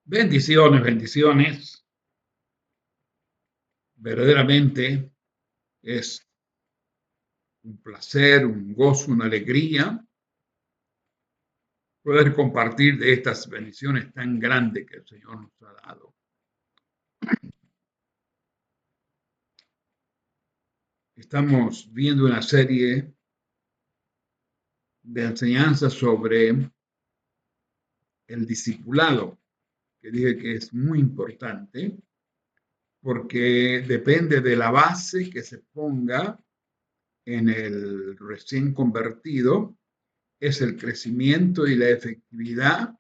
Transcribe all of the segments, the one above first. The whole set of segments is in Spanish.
Bendiciones, bendiciones. Verdaderamente es un placer, un gozo, una alegría poder compartir de estas bendiciones tan grandes que el Señor nos ha dado. Estamos viendo una serie de enseñanzas sobre el discipulado, que dije que es muy importante porque depende de la base que se ponga en el recién convertido, es el crecimiento y la efectividad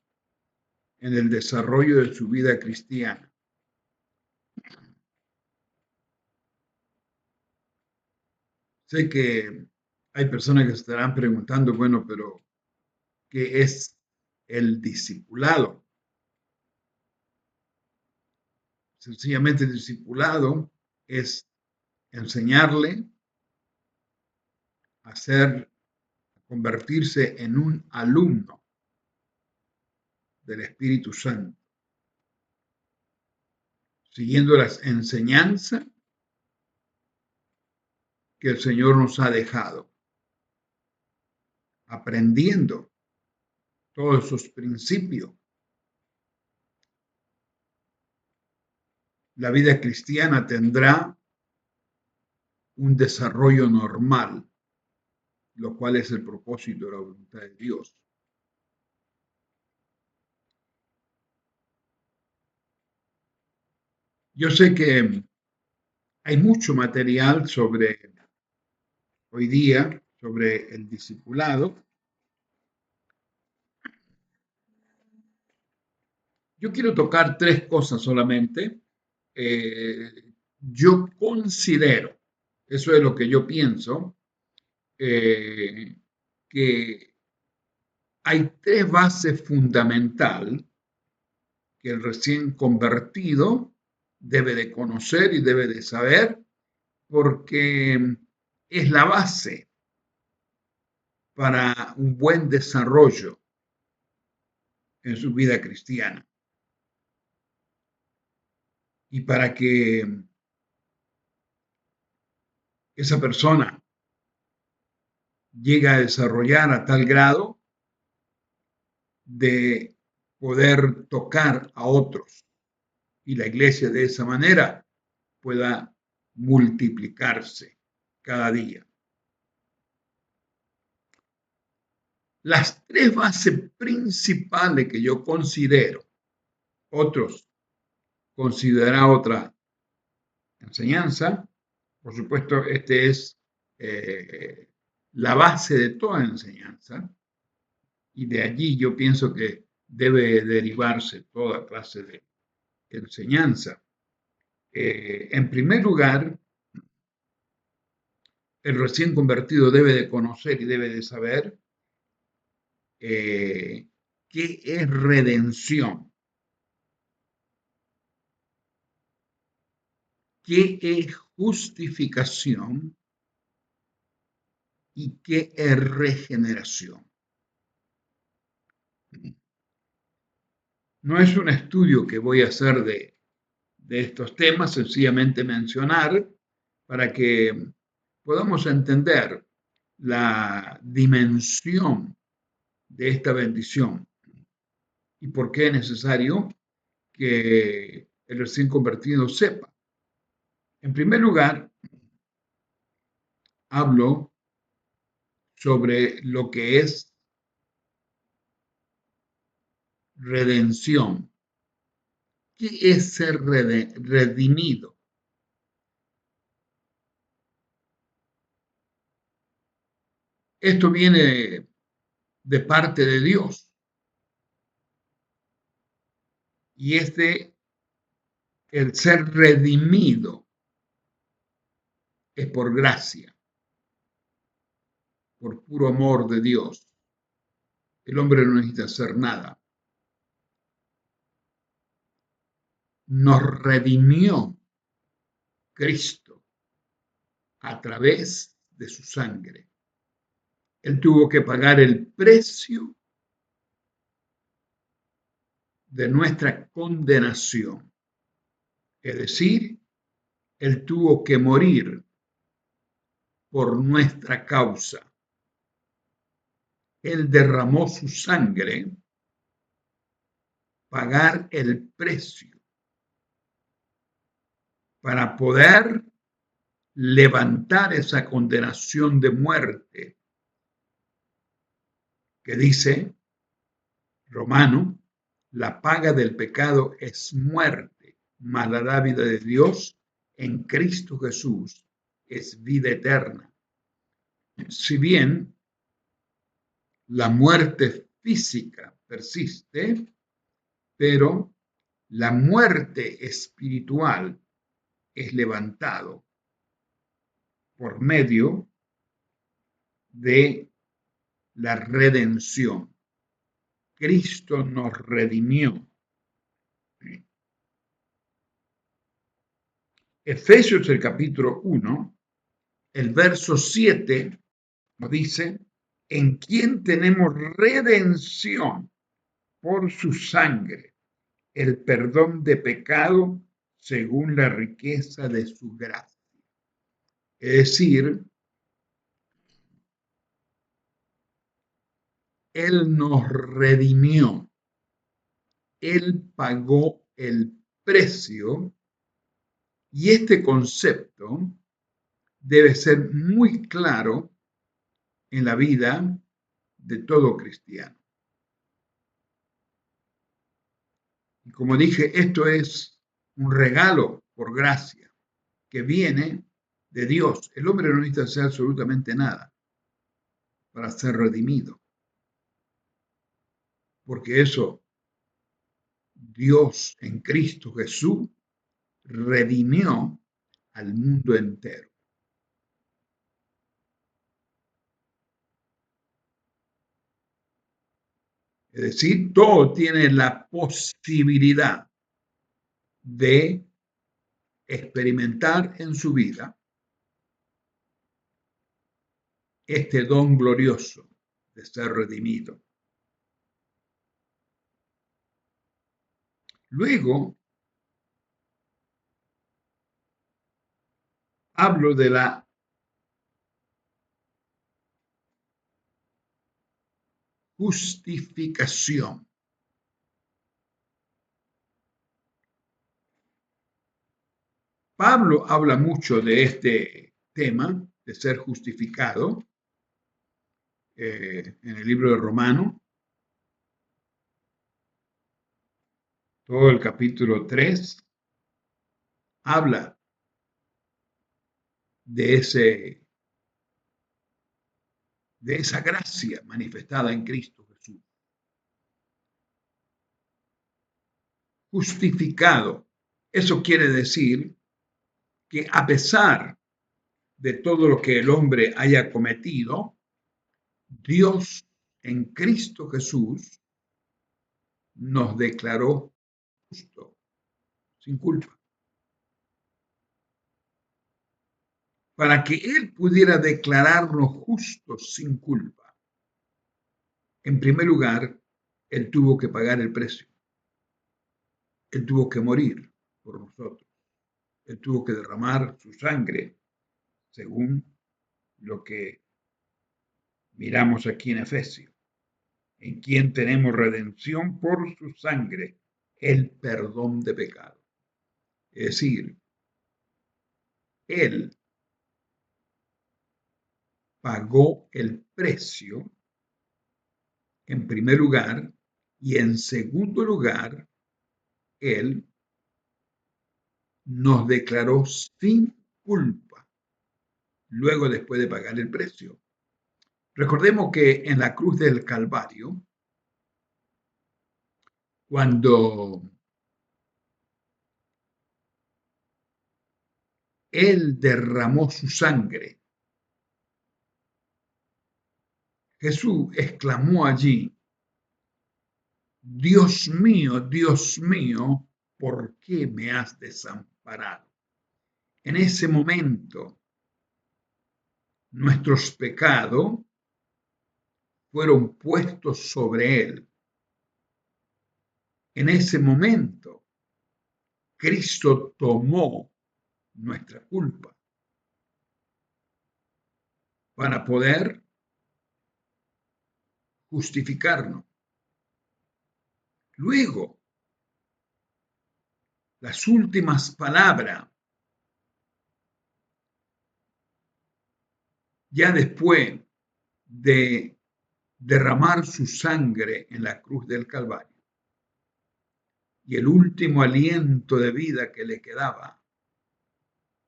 en el desarrollo de su vida cristiana. Sé que hay personas que se estarán preguntando, bueno, pero ¿qué es el discipulado? Sencillamente el discipulado es enseñarle a convertirse en un alumno del Espíritu Santo, siguiendo las enseñanzas que el Señor nos ha dejado, aprendiendo todos esos principios. La vida cristiana tendrá un desarrollo normal, lo cual es el propósito de la voluntad de Dios. Yo sé que hay mucho material hoy día sobre el discipulado. Yo quiero tocar tres cosas solamente. Eh, yo considero, eso es lo que yo pienso, eh, que hay tres bases fundamentales que el recién convertido debe de conocer y debe de saber, porque es la base para un buen desarrollo en su vida cristiana. Y para que esa persona llegue a desarrollar a tal grado de poder tocar a otros y la iglesia de esa manera pueda multiplicarse cada día. Las tres bases principales que yo considero, otros consideran otra enseñanza, por supuesto, este es la base de toda enseñanza, y de allí yo pienso que debe derivarse toda clase de enseñanza. En primer lugar, el recién convertido debe de conocer y debe de saber qué es redención, qué es justificación y qué es regeneración. No es un estudio que voy a hacer de estos temas, sencillamente mencionar para que podamos entender la dimensión de esta bendición y por qué es necesario que el recién convertido sepa. En primer lugar, hablo sobre lo que es redención. ¿Qué es ser redimido? Esto viene de parte de Dios y el ser redimido es por gracia, por puro amor de Dios. El hombre no necesita hacer nada. Nos redimió Cristo a través de su sangre. Él tuvo que pagar el precio de nuestra condenación. Es decir, Él tuvo que morir por nuestra causa. Él derramó su sangre, pagar el precio para poder levantar esa condenación de muerte que dice Romano, la paga del pecado es muerte, mas la dádiva de Dios en Cristo Jesús es vida eterna. Si bien la muerte física persiste, pero la muerte espiritual es levantado por medio de la redención. Cristo nos redimió. Efesios el capítulo 1, el verso 7 nos dice, en quien tenemos redención por su sangre, el perdón de pecado según la riqueza de su gracia. Es decir, Él nos redimió. Él pagó el precio y este concepto debe ser muy claro en la vida de todo cristiano. Y como dije, esto es un regalo por gracia que viene de Dios. El hombre no necesita hacer absolutamente nada para ser redimido, porque eso Dios en Cristo Jesús redimió al mundo entero. Es decir, todo tiene la posibilidad de experimentar en su vida este don glorioso de ser redimido. Luego, hablo de la justificación. Pablo habla mucho de este tema, de ser justificado, en el libro de Romano, todo el capítulo 3, habla de esa gracia manifestada en Cristo Jesús. Justificado. Eso quiere decir que a pesar de todo lo que el hombre haya cometido, Dios en Cristo Jesús nos declaró justo, sin culpa. Para que Él pudiera declararnos justos sin culpa, en primer lugar, Él tuvo que pagar el precio. Él tuvo que morir por nosotros. Él tuvo que derramar su sangre, según lo que miramos aquí en Efesios, en quien tenemos redención por su sangre, el perdón de pecado. Es decir, Él pagó el precio en primer lugar y en segundo lugar, Él nos declaró sin culpa, luego después de pagar el precio. Recordemos que en la cruz del Calvario, cuando Él derramó su sangre, Jesús exclamó allí, Dios mío, ¿por qué me has desamparado? En ese momento, nuestros pecados fueron puestos sobre Él. En ese momento, Cristo tomó nuestra culpa para poder justificarnos. Luego, las últimas palabras, ya después de derramar su sangre en la cruz del Calvario, y el último aliento de vida que le quedaba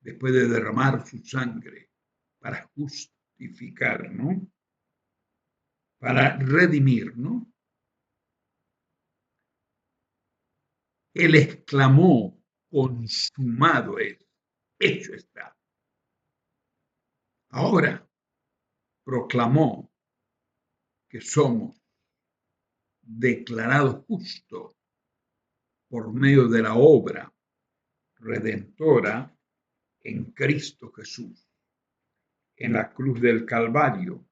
después de derramar su sangre para justificarnos, para redimirnos, él exclamó: consumado es, hecho está. Ahora proclamó que somos declarados justos por medio de la obra redentora en Cristo Jesús, en la cruz del Calvario.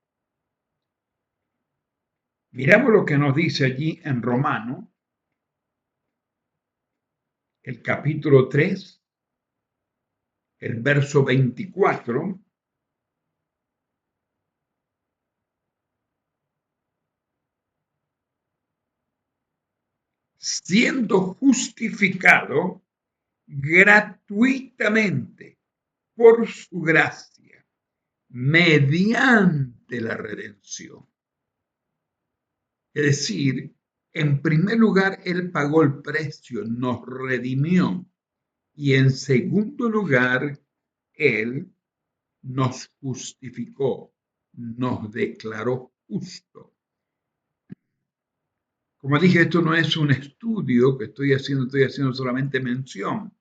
Miramos lo que nos dice allí en Romanos, el capítulo 3, el verso 24. Siendo justificado gratuitamente por su gracia, mediante la redención. Es decir, en primer lugar, Él pagó el precio, nos redimió. Y en segundo lugar, Él nos justificó, nos declaró justos. Como dije, esto no es un estudio que estoy haciendo solamente mención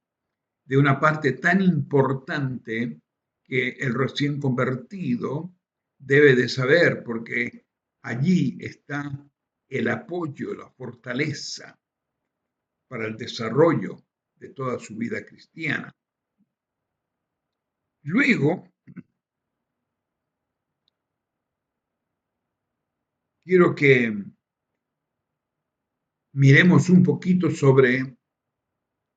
de una parte tan importante que el recién convertido debe de saber, porque allí está el apoyo, la fortaleza para el desarrollo de toda su vida cristiana. Luego, quiero que miremos un poquito sobre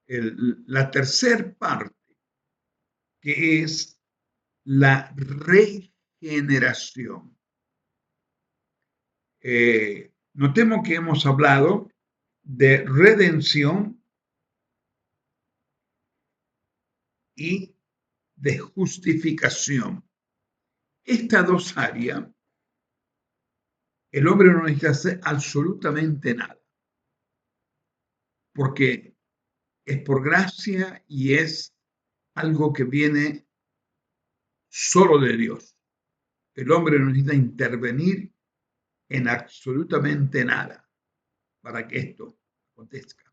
la tercera parte, que es la regeneración. Notemos que hemos hablado de redención y de justificación. Estas dos áreas, el hombre no necesita hacer absolutamente nada, porque es por gracia y es algo que viene solo de Dios. El hombre no necesita intervenir en absolutamente nada para que esto acontezca.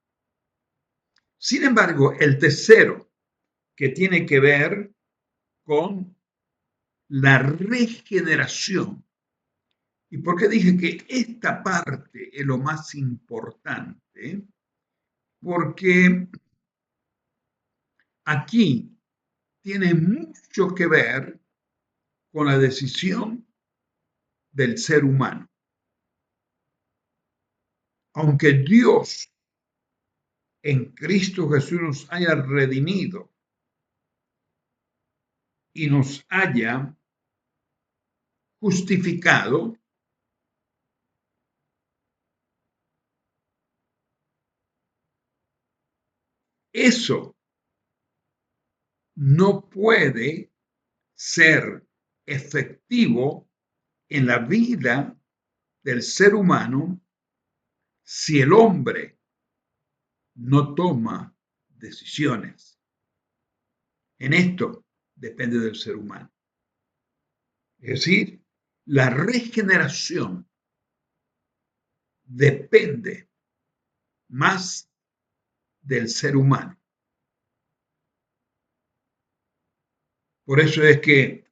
Sin embargo, el tercero, que tiene que ver con la regeneración. ¿Y por qué dije que esta parte es lo más importante? Porque aquí tiene mucho que ver con la decisión del ser humano. Aunque Dios en Cristo Jesús nos haya redimido y nos haya justificado, eso no puede ser efectivo en la vida del ser humano si el hombre no toma decisiones. En esto depende del ser humano. Es decir, la regeneración depende más del ser humano. Por eso es que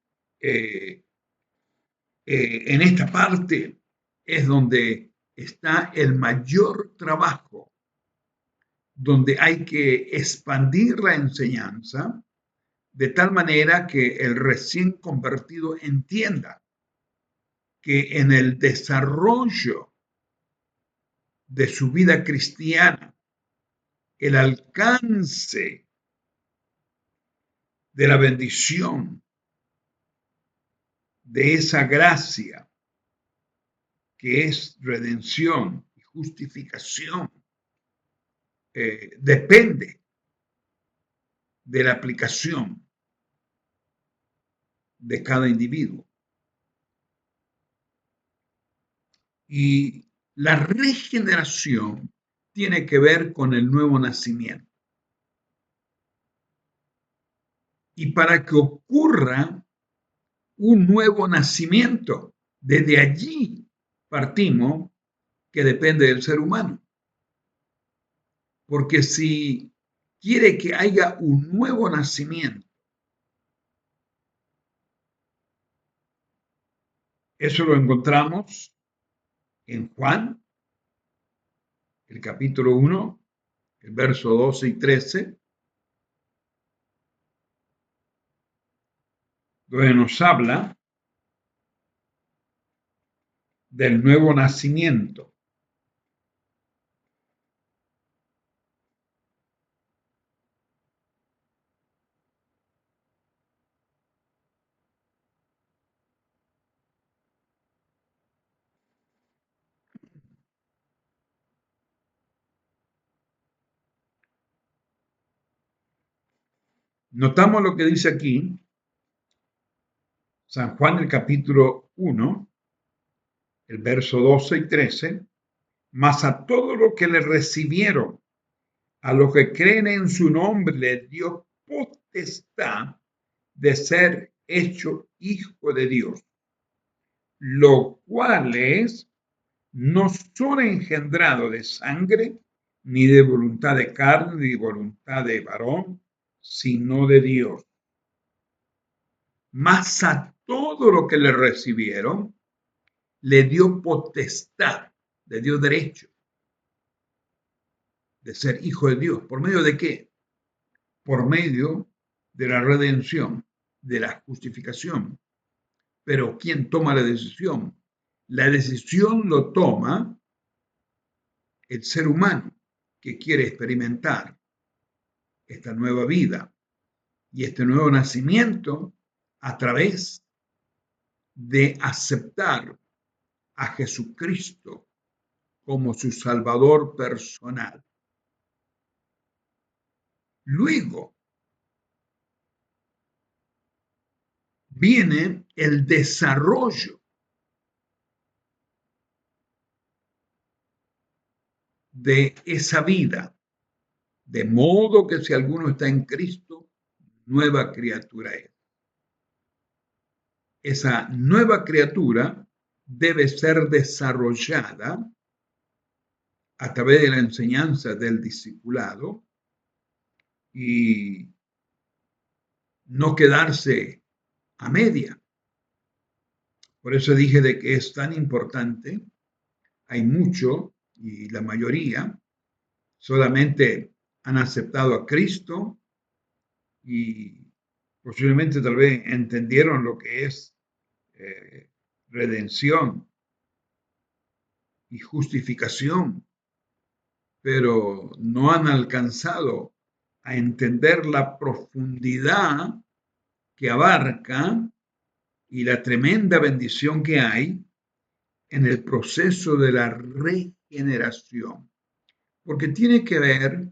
en esta parte es donde está el mayor trabajo, donde hay que expandir la enseñanza de tal manera que el recién convertido entienda que en el desarrollo de su vida cristiana el alcance de la bendición, de esa gracia que es redención y justificación, depende de la aplicación de cada individuo. Y la regeneración tiene que ver con el nuevo nacimiento. Y para que ocurra un nuevo nacimiento, desde allí partimos que depende del ser humano. Porque si quiere que haya un nuevo nacimiento, eso lo encontramos en Juan, el capítulo 1, el verso 12 y 13, donde nos habla del nuevo nacimiento. Notamos lo que dice aquí, San Juan, el capítulo 1, el verso 12 y 13, mas a todos los que le recibieron, a los que creen en su nombre, le dio potestad de ser hecho hijo de Dios, los cuales no son engendrados de sangre, ni de voluntad de carne, ni de voluntad de varón, sino de Dios. Mas a todo lo que le recibieron, le dio potestad, le dio derecho de ser hijo de Dios. ¿Por medio de qué? Por medio de la redención, de la justificación. Pero ¿quién toma la decisión? La decisión lo toma el ser humano que quiere experimentar esta nueva vida y este nuevo nacimiento a través de aceptar a Jesucristo como su Salvador personal. Luego viene el desarrollo de esa vida, de modo que si alguno está en Cristo, nueva criatura es. Esa nueva criatura debe ser desarrollada a través de la enseñanza del discipulado y no quedarse a media. Por eso dije de que es tan importante. Hay mucho y la mayoría solamente han aceptado a Cristo y posiblemente tal vez entendieron lo que es redención y justificación, pero no han alcanzado a entender la profundidad que abarca y la tremenda bendición que hay en el proceso de la regeneración, porque tiene que ver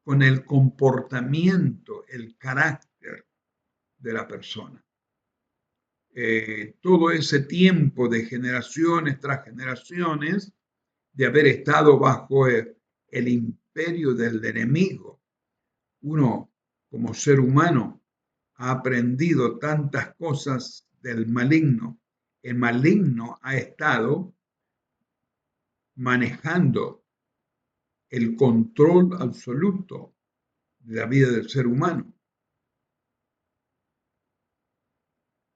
con el comportamiento, el carácter de la persona. Todo ese tiempo de generaciones tras generaciones, de haber estado bajo el imperio del enemigo, uno como ser humano ha aprendido tantas cosas del maligno. El maligno ha estado manejando el control absoluto de la vida del ser humano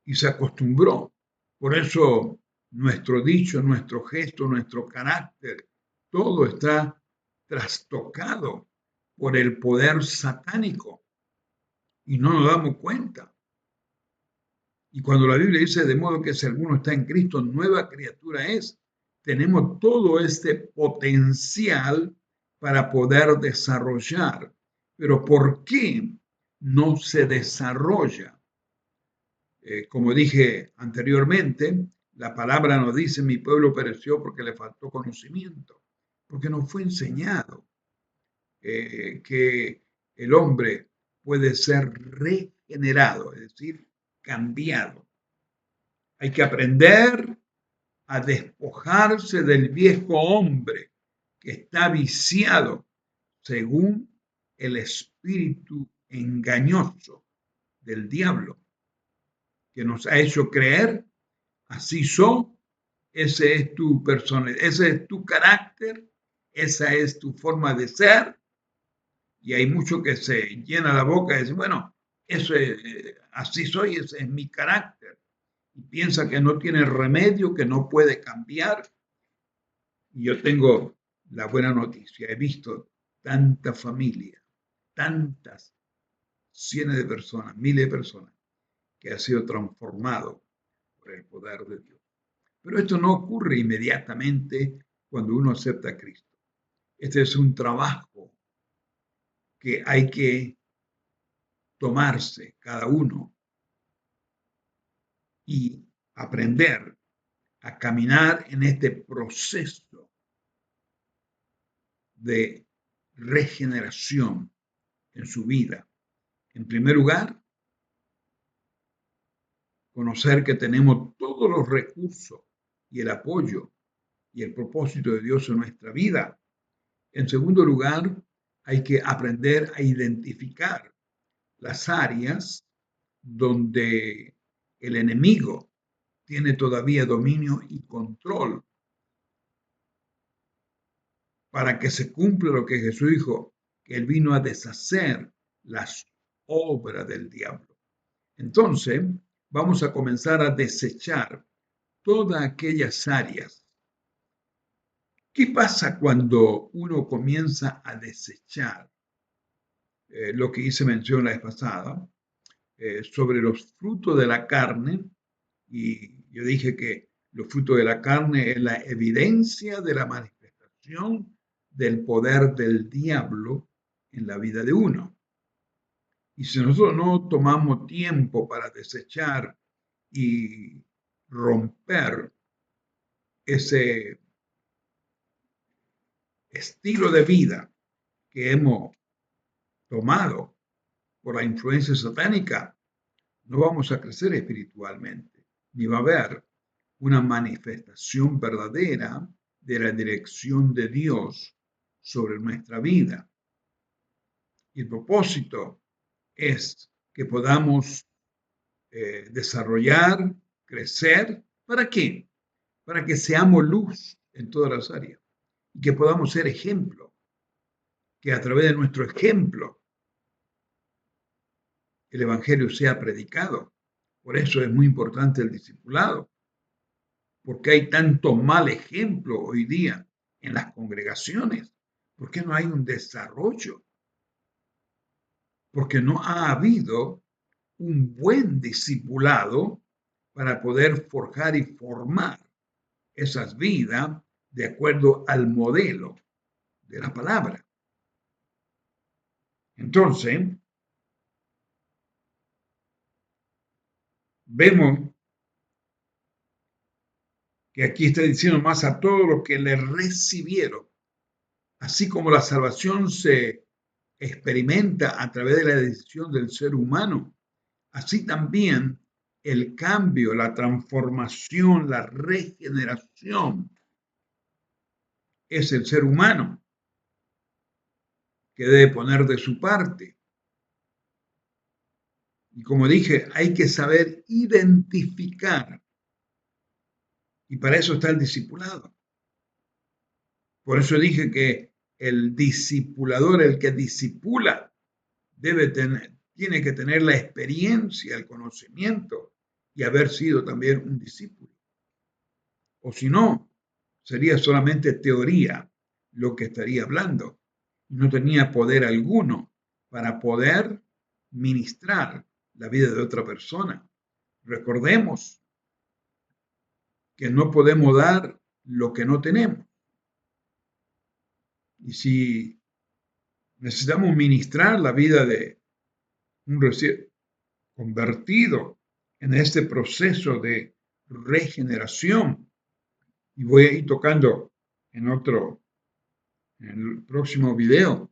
y se acostumbró. Por eso nuestro dicho, nuestro gesto, nuestro carácter, todo está trastocado por el poder satánico y no nos damos cuenta. Y cuando la Biblia dice, de modo que si alguno está en Cristo, nueva criatura es, tenemos todo este potencial para poder desarrollar. Pero ¿por qué no se desarrolla? Como dije anteriormente, la palabra nos dice, mi pueblo pereció porque le faltó conocimiento, porque no fue enseñado que el hombre puede ser regenerado, es decir, cambiado. Hay que aprender a despojarse del viejo hombre que está viciado según el espíritu engañoso del diablo, que nos ha hecho creer, así soy, ese es tu personalidad, ese es tu carácter, esa es tu forma de ser, y hay mucho que se llena la boca y dice, bueno, eso es, así soy, ese es mi carácter, y piensa que no tiene remedio, que no puede cambiar. Y yo tengo la buena noticia, he visto tanta familia, tantas cientos de personas, miles de personas, que ha sido transformado por el poder de Dios. Pero esto no ocurre inmediatamente cuando uno acepta a Cristo. Este es un trabajo que hay que tomarse cada uno y aprender a caminar en este proceso de regeneración en su vida. En primer lugar, conocer que tenemos todos los recursos y el apoyo y el propósito de Dios en nuestra vida. En segundo lugar, hay que aprender a identificar las áreas donde el enemigo tiene todavía dominio y control para que se cumpla lo que Jesús dijo, que Él vino a deshacer las obras del diablo. Entonces, vamos a comenzar a desechar todas aquellas áreas. ¿Qué pasa cuando uno comienza a desechar lo que hice mención la vez pasada sobre los frutos de la carne? Y yo dije que los frutos de la carne es la evidencia de la manifestación del poder del diablo en la vida de uno. Y si nosotros no tomamos tiempo para desechar y romper ese estilo de vida que hemos tomado por la influencia satánica, no vamos a crecer espiritualmente, ni va a haber una manifestación verdadera de la dirección de Dios sobre nuestra vida. Y el propósito es que podamos desarrollar, crecer. ¿Para qué? Para que seamos luz en todas las áreas y que podamos ser ejemplo, que a través de nuestro ejemplo el Evangelio sea predicado. Por eso es muy importante el discipulado, porque hay tanto mal ejemplo hoy día en las congregaciones. ¿Por qué no hay un desarrollo? Porque no ha habido un buen discipulado para poder forjar y formar esas vidas de acuerdo al modelo de la palabra. Entonces, vemos que aquí está diciendo más a todos los que le recibieron, así como la salvación se experimenta a través de la decisión del ser humano, así también el cambio, la transformación, la regeneración es el ser humano que debe poner de su parte. Y como dije, hay que saber identificar. Y para eso está el discipulado. Por eso dije que el discipulador, el que discipula, tiene que tener la experiencia, el conocimiento y haber sido también un discípulo. O si no, sería solamente teoría lo que estaría hablando. No tenía poder alguno para poder ministrar la vida de otra persona. Recordemos que no podemos dar lo que no tenemos. Y si necesitamos ministrar la vida de un recién convertido en este proceso de regeneración, y voy a ir tocando en en el próximo video,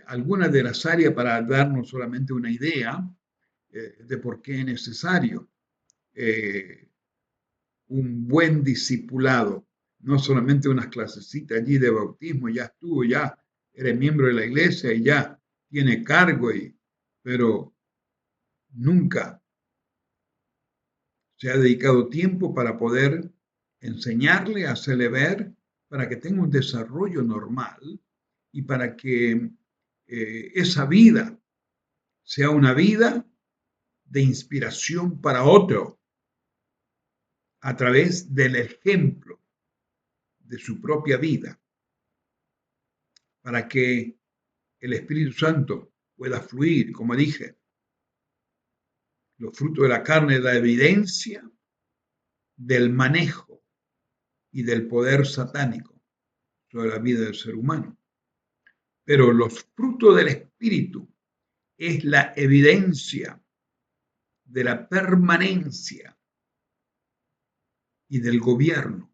algunas de las áreas para darnos solamente una idea de por qué es necesario eh, un buen discipulado, no solamente unas clasecitas allí de bautismo, ya estuvo, ya eres miembro de la iglesia y ya tiene cargo, pero nunca se ha dedicado tiempo para poder enseñarle, hacerle ver, para que tenga un desarrollo normal y para que esa vida sea una vida de inspiración para otro a través del ejemplo de su propia vida, para que el Espíritu Santo pueda fluir, como dije. Los frutos de la carne, la evidencia del manejo y del poder satánico sobre la vida del ser humano. Pero los frutos del Espíritu es la evidencia de la permanencia y del gobierno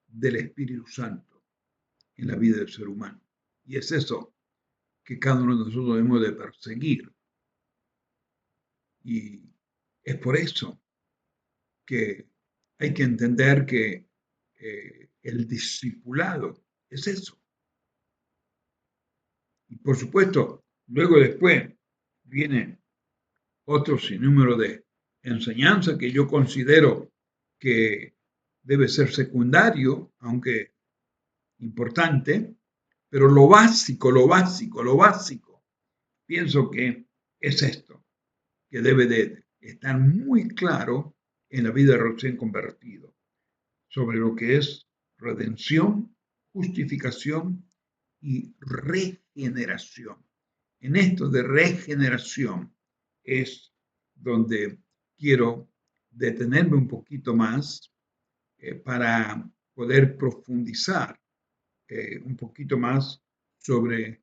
del Espíritu Santo en la vida del ser humano. Y es eso que cada uno de nosotros debemos de perseguir. Y es por eso que hay que entender que el discipulado es eso. Y por supuesto, luego después viene otro sinnúmero de enseñanza que yo considero que debe ser secundario, aunque importante, pero lo básico, pienso que es esto, que debe de estar muy claro en la vida de recién convertido, sobre lo que es redención, justificación y regeneración. En esto de regeneración es donde quiero detenerme un poquito más para poder profundizar un poquito más sobre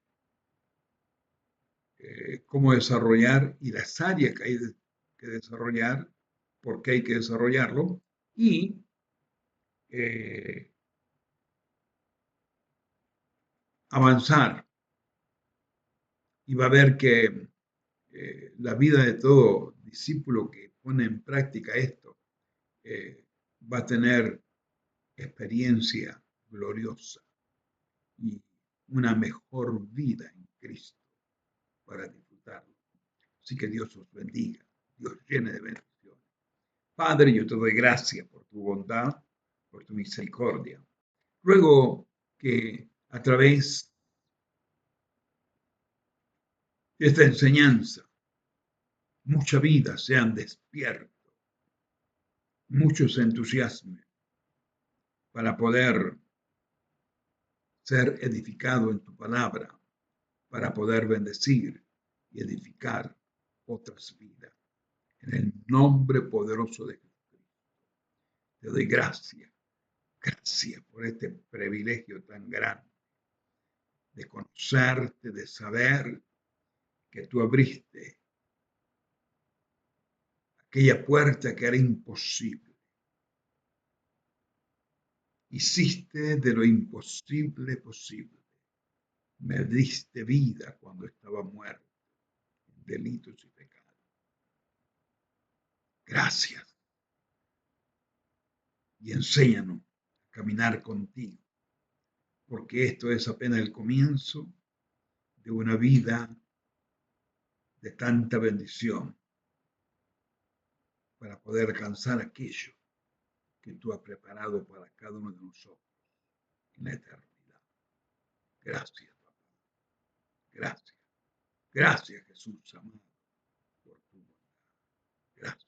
cómo desarrollar y las áreas que hay que desarrollar, por qué hay que desarrollarlo y eh, avanzar. Y va a ver que la vida de todo discípulo que pone en práctica esto eh, va a tener experiencia gloriosa y una mejor vida en Cristo para disfrutarlo. Así que Dios os bendiga, Dios llene de bendiciones. Padre, yo te doy gracias por tu bondad, por tu misericordia. Ruego que a través de esta enseñanza mucha vida sean despiertos, muchos se entusiasmen para poder ser edificado en tu palabra, para poder bendecir y edificar otras vidas. En el nombre poderoso de Jesucristo, te doy gracias. Gracias por este privilegio tan grande de conocerte, de saber que tú abriste aquella puerta que era imposible. Hiciste de lo imposible posible. Me diste vida cuando estaba muerto en delitos y pecados. Gracias. Y enséñanos a caminar contigo, porque esto es apenas el comienzo de una vida de tanta bendición para poder alcanzar aquello que tú has preparado para cada uno de nosotros en la eternidad. Gracias, papá. Gracias. Gracias, Jesús amado, por tu bondad. Gracias.